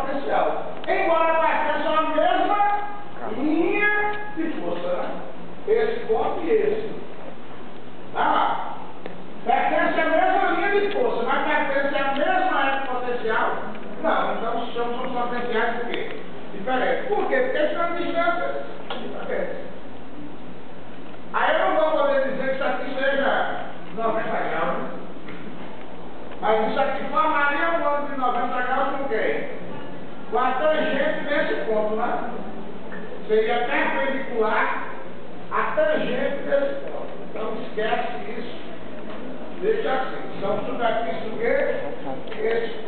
potencial. Embora pertença à mesma linha de força, né? Esse ponto e esse. Tá? Pertence à mesma linha de força, mas pertence à mesma época potencial? Não, então são potenciais por quê? Diferentes. Por quê? Porque estão em distâncias diferentes. Aí eu não vou poder dizer que isso aqui seja 90 graus, né? Mas isso aqui formaria um ângulo de 90 graus com quem? Com a tangente nesse ponto, né? Seria perpendicular à tangente desse ponto. Então esquece isso. Deixa assim. São superfícies do quê? Esse